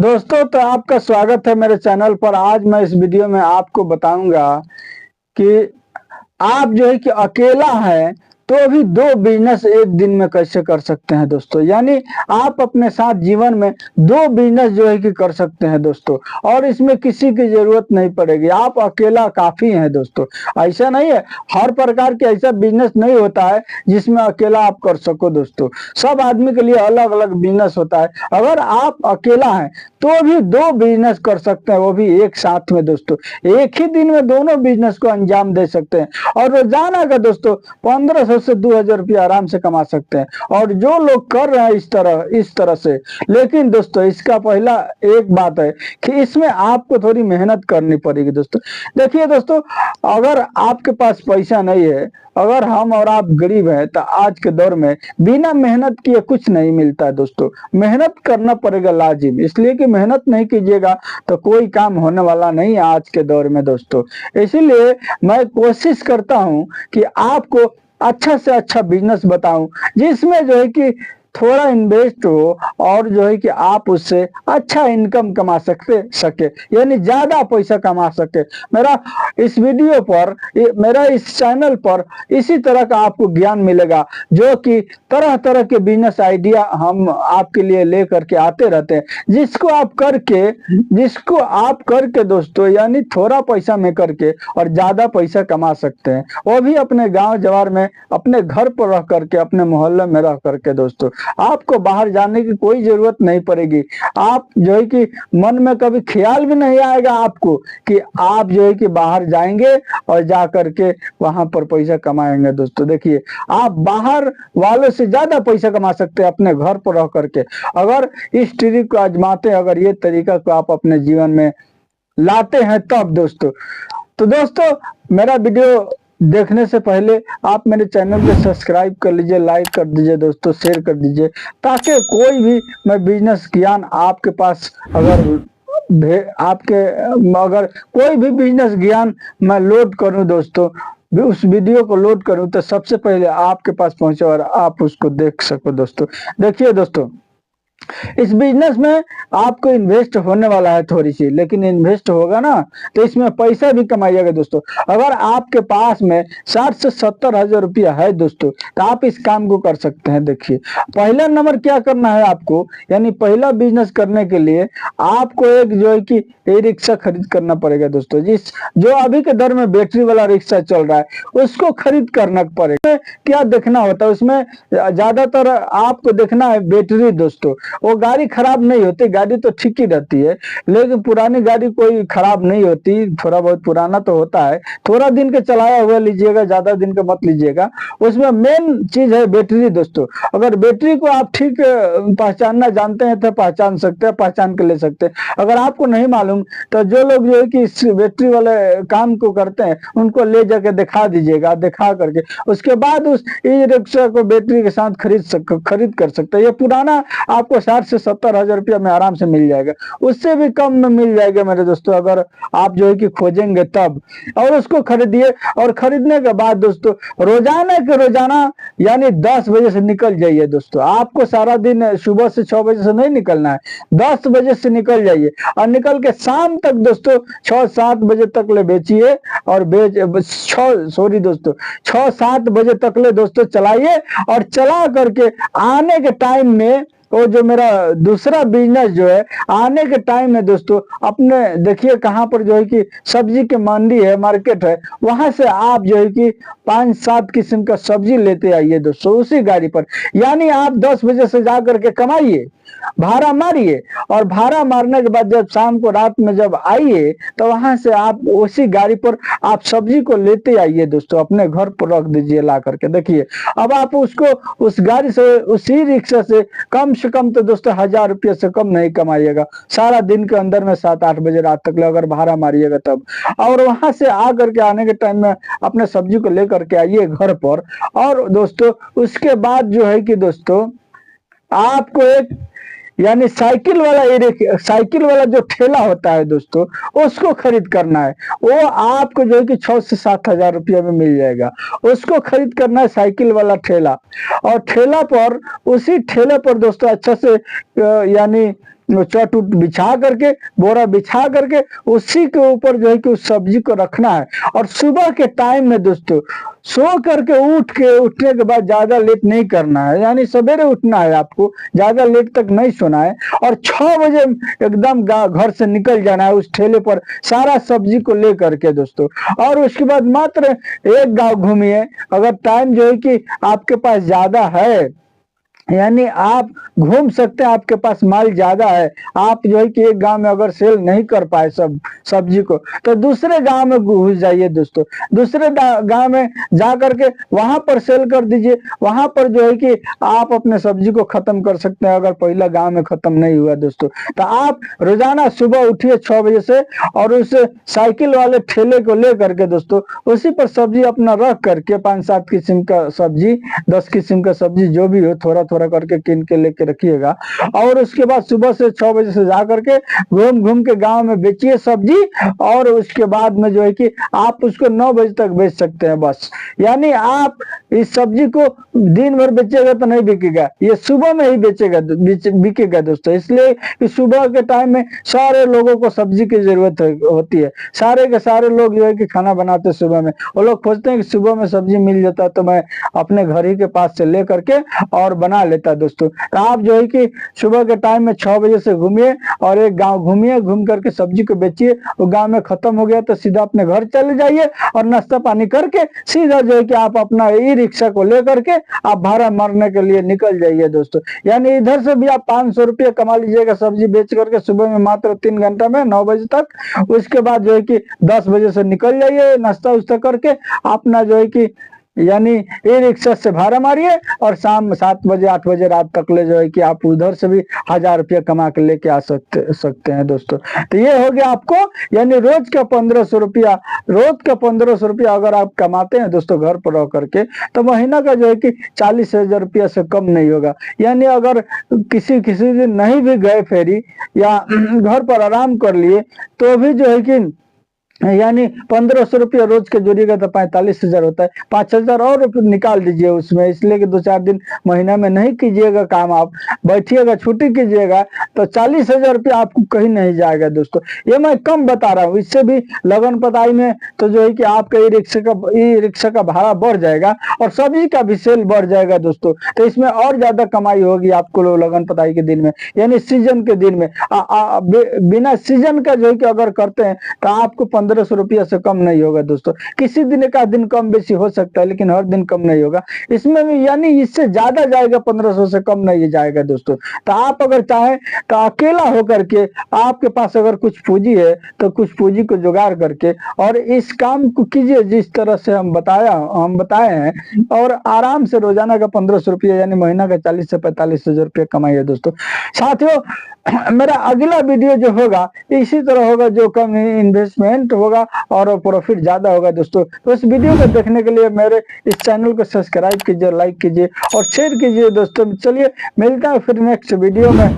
दोस्तों, तो आपका स्वागत है मेरे चैनल पर। आज मैं इस वीडियो में आपको बताऊंगा कि आप जो है कि अकेला है तो भी दो बिजनेस एक दिन में कैसे कर सकते हैं दोस्तों। यानी आप अपने साथ जीवन में दो बिजनेस जो है कि कर सकते हैं दोस्तों, और इसमें किसी की जरूरत नहीं पड़ेगी। आप अकेला काफी हैं दोस्तों। ऐसा नहीं है, हर प्रकार के ऐसा बिजनेस नहीं होता है जिसमें अकेला आप कर सको दोस्तों। सब आदमी के लिए अलग अलग बिजनेस होता है। अगर आप अकेला हैं तो भी दो बिजनेस कर सकते हैं, वो भी एक साथ में दोस्तों। एक ही दिन में दोनों बिजनेस को अंजाम दे सकते हैं और रोजाना का दोस्तों 1500 से 2000 रुपया आराम से कमा सकते हैं। और जो लोग कर रहे हैं इस तरह से, लेकिन दोस्तों इसका पहला एक बात है कि इसमें आपको थोड़ी मेहनत करनी पड़ेगी दोस्तों। देखिए दोस्तों, अगर आपके पास पैसा नहीं है, अगर हम और आप गरीब हैं, तो आज के दौर में बिना मेहनत किए कुछ नहीं मिलता है दोस्तों। मेहनत करना पड़ेगा लाजिम, इसलिए कि मेहनत नहीं कीजिएगा तो कोई काम होने वाला नहीं है आज के दौर में दोस्तों। इसीलिए मैं कोशिश करता हूं कि आपको अच्छा से अच्छा बिजनेस बताऊं जिसमें जो है कि थोड़ा इन्वेस्ट हो और जो है कि आप उससे अच्छा इनकम कमा सके, यानी ज्यादा पैसा कमा सके। मेरा इस वीडियो पर, मेरा इस चैनल पर इसी तरह का आपको ज्ञान मिलेगा, जो कि तरह तरह के बिजनेस आइडिया हम आपके लिए ले करके आते रहते हैं, जिसको आप करके दोस्तों, यानी थोड़ा पैसा में करके और ज्यादा पैसा कमा सकते हैं, वो भी अपने गांव जवार में, अपने घर पर रह करके, अपने मोहल्ले में रह करके दोस्तों। आपको बाहर जाने की कोई जरूरत नहीं पड़ेगी। आप जो है कि मन में कभी ख्याल भी नहीं आएगा आपको कि आप जो है कि बाहर जाएंगे और जा करके वहां पर पैसा कमाएंगे दोस्तों। देखिए, आप बाहर वालों से ज्यादा पैसा कमा सकते हैं अपने घर पर रह करके, अगर इस ट्रिक को आजमाते हैं, अगर ये तरीका को आप अपने जीवन में लाते हैं तब दोस्तों। तो दोस्तों, मेरा वीडियो देखने से पहले आप मेरे चैनल को सब्सक्राइब कर लीजिए, लाइक कर दीजिए दोस्तों, शेयर कर दीजिए, ताकि कोई भी मैं बिजनेस ज्ञान आपके पास अगर कोई भी बिजनेस ज्ञान मैं लोड करूं दोस्तों, उस वीडियो को लोड करूं तो सबसे पहले आपके पास पहुंचे और आप उसको देख सको दोस्तों। देखिए दोस्तों, इस बिजनेस में आपको इन्वेस्ट होने वाला है थोड़ी सी, लेकिन इन्वेस्ट होगा ना तो इसमें पैसा भी कमाइएगा दोस्तों। अगर आपके पास में 60 से 70 हजार रुपया है दोस्तों, तो आप इस काम को कर सकते हैं। देखिए, पहला नंबर क्या करना है आपको, यानी पहला बिजनेस करने के लिए आपको एक जो है कि ई रिक्शा खरीद करना पड़ेगा दोस्तों। जो अभी के दर में बैटरी वाला रिक्शा चल रहा है उसको खरीद करना पड़ेगा। क्या देखना होता है उसमें, ज्यादातर आपको देखना है बैटरी दोस्तों। वो गाड़ी खराब नहीं होती, गाड़ी तो ठीक ही रहती है, लेकिन पुरानी गाड़ी कोई खराब नहीं होती। थोड़ा बहुत पुराना तो होता है, थोड़ा दिन के चलाया हुआ लीजिएगा, ज्यादा दिन का मत लीजिएगा। उसमें मेन चीज है बैटरी दोस्तों। अगर बैटरी को आप ठीक पहचानना जानते हैं तो पहचान सकते हैं, पहचान के ले सकते हैं। अगर आपको नहीं मालूम तो जो लोग जो है कि इस बैटरी वाले काम को करते हैं उनको ले जाके दिखा दीजिएगा, दिखा करके उसके बाद उस ई रिक्शा को बैटरी के साथ खरीद कर सकते हैं। ये पुराना आपको 60 से 70 हजार रुपया में आराम से मिल जाएगा, उससे भी कम में मिल जाएगा मेरे दोस्तों, अगर आप जो है कि खोजेंगे तब। और उसको खरीदिए, और खरीदने के बाद दोस्तों रोजाना के रोजाना यानी 10 बजे से निकल जाइए दोस्तों। आपको सारा दिन सुबह से 6 बजे से नहीं निकलना है, 10 बजे से निकल जाइए और निकल के शाम तक दोस्तों 6-7 बजे तक ले बेचिए, और 6-7 बजे तक ले दोस्तों चलाइए। और चला करके आने के टाइम में, वो जो मेरा दूसरा बिजनेस जो है, आने के टाइम में दोस्तों अपने देखिए कहाँ पर जो है कि सब्जी के मंडी है, मार्केट है, वहां से आप जो है कि 5-7 किस्म का सब्जी लेते आइए दोस्तों उसी गाड़ी पर। यानी आप 10 बजे से जा करके कमाइए, भाड़ा मारिए, और भाड़ा मारने के बाद जब शाम को रात में जब आइए तो वहां से आप उसी गाड़ी पर आप सब्जी को लेते आइए दोस्तों, अपने घर पर रख दीजिए ला करके। देखिए, अब आप उसको उस गाड़ी से, उसी रिक्शा से कम तो दोस्तों 1000 रुपये से कम नहीं कमाइएगा सारा दिन के अंदर में, 7-8 बजे रात तक अगर भाड़ा मारिएगा तब। और वहां से आ करके आने के टाइम में अपने सब्जी को लेकर के आइए घर पर। और दोस्तों उसके बाद जो है कि दोस्तों आपको एक यानी साइकिल वाला जो ठेला होता है दोस्तों, उसको खरीद करना है। वो आपको जो है कि 6 से 7 हजार रुपया में मिल जाएगा, उसको खरीद करना है, साइकिल वाला ठेला। और ठेला पर, उसी ठेले पर दोस्तों अच्छा से यानी चट उट बिछा करके, बोरा बिछा करके उसी के ऊपर जो है कि उस सब्जी को रखना है। और सुबह के टाइम में दोस्तों सो करके उठने के बाद ज्यादा लेट नहीं करना है, यानी सवेरे उठना है आपको, ज्यादा लेट तक नहीं सोना है। और 6 बजे एकदम घर से निकल जाना है उस ठेले पर सारा सब्जी को ले करके दोस्तों। और उसके बाद मात्र एक गांव घूमिए, अगर टाइम जो है कि आपके पास ज्यादा है, यानी आप घूम सकते हैं, आपके पास माल ज्यादा है, आप जो है कि एक गांव में अगर सेल नहीं कर पाए सब सब्जी को, तो दूसरे गांव में घुस जाइए दोस्तों। दूसरे गांव में जा करके वहां पर सेल कर दीजिए, वहां पर जो है कि आप अपने सब्जी को खत्म कर सकते हैं अगर पहला गांव में खत्म नहीं हुआ दोस्तों। तो आप रोजाना सुबह उठिए 6 बजे से, और उस साइकिल वाले ठेले को ले करके दोस्तों उसी पर सब्जी अपना रख करके 5-7 किस्म का सब्जी, 10 किस्म का सब्जी जो भी हो, थोड़ा थोड़ा करके किन के लेके रखिएगा। और उसके बाद सुबह से 6 बजे से जा करके घूम घूम के गांव में बेचिए सब्जी, और उसके बाद में जो है कि आप उसको 9 बजे तक बेच सकते हैं बस। यानी आप इस सब्जी को दिन भर बेचेगा तो नहीं बिकेगा, ये सुबह में ही बिकेगा दोस्तों। इसलिए कि सुबह के टाइम में सारे लोगों को सब्जी की जरूरत होती है, सारे के सारे लोग जो है कि खाना बनाते हैं सुबह में, वो लोग खोजते हैं कि सुबह में सब्जी मिल जाता है तो मैं अपने घर ही के पास से ले करके और बना लेता है दोस्तों। तो आप जो है कि सुबह के टाइम में 6 बजे से घूमिए और एक गांव घूमिए, घूम करके सब्जी को बेचिए, वो गांव में खत्म हो गया तो सीधा अपने घर चले जाइए और नाश्ता पानी करके सीधा जो है कि आप अपना ई रिक्शा को लेकर के आप भाड़ा मारने के लिए निकल जाइए दोस्तों। यानी इधर से भी आप 500 रुपये कमा लीजिएगा सब्जी बेच करके सुबह में मात्र 3 घंटा में 9 बजे तक। उसके बाद जो है कि 10 बजे से निकल जाइए नाश्ता उस्ता करके, अपना जो है कि यानी ई रिक्शा से भाड़ा मारिए, और शाम 7 बजे 8 बजे रात तक ले जो है कि आप उधर से भी 1000 रुपया कमा के लेके आ सकते हैं दोस्तों। तो ये हो गया आपको, यानी रोज का 1500 रुपया, रोज का 1500 रुपया अगर आप कमाते हैं दोस्तों घर पर रह करके, तो महीना का जो है कि 40,000 रुपया से कम नहीं होगा। यानी अगर किसी दिन नहीं भी गए फेरी या घर पर आराम कर लिए तो भी जो है कि यानी 1500 रुपया रोज के जोड़िएगा तो 45,000 होता है। 5,000 और निकाल दीजिए उसमें, इसलिए कि 2-4 दिन महीना में नहीं कीजिएगा काम, आप बैठिएगा छुट्टी कीजिएगा तो 40,000 रुपया आपको कहीं नहीं जाएगा दोस्तों। ये मैं कम बता रहा हूँ, इससे भी लगन पताई में तो जो है कि आपका ई रिक्शा का भाड़ा बढ़ जाएगा और सब्जी का भी सेल बढ़ जाएगा दोस्तों। तो इसमें और ज्यादा कमाई होगी आपको लगन पताई के दिन में, यानी सीजन के दिन में। बिना सीजन का जो है कि अगर करते हैं तो आपको 1500 रुपया से कम नहीं होगा दोस्तों। किसी दिन का दिन कम बेसी हो सकता है लेकिन हर दिन कम नहीं होगा इसमें भी, यानी इससे ज्यादा जाएगा, 1500 से कम नहीं जाएगा दोस्तों। तो आप अगर चाहें तो अकेला होकर के, आपके पास अगर कुछ पूंजी है तो कुछ पूंजी को जुगाड़ करके और इस काम को कीजिए जिस तरह से हम बताए हैं, और आराम से रोजाना का 1500 रुपया यानी महीना का 40 से 45,000 रुपया कमाइए दोस्तों। साथियों मेरा अगला वीडियो जो होगा इसी तरह होगा, जो कम इन्वेस्टमेंट होगा और प्रॉफिट ज्यादा होगा दोस्तों। तो इस वीडियो को देखने के लिए मेरे इस चैनल को सब्सक्राइब कीजिए, लाइक कीजिए और शेयर कीजिए दोस्तों। चलिए मिलता है फिर नेक्स्ट वीडियो में।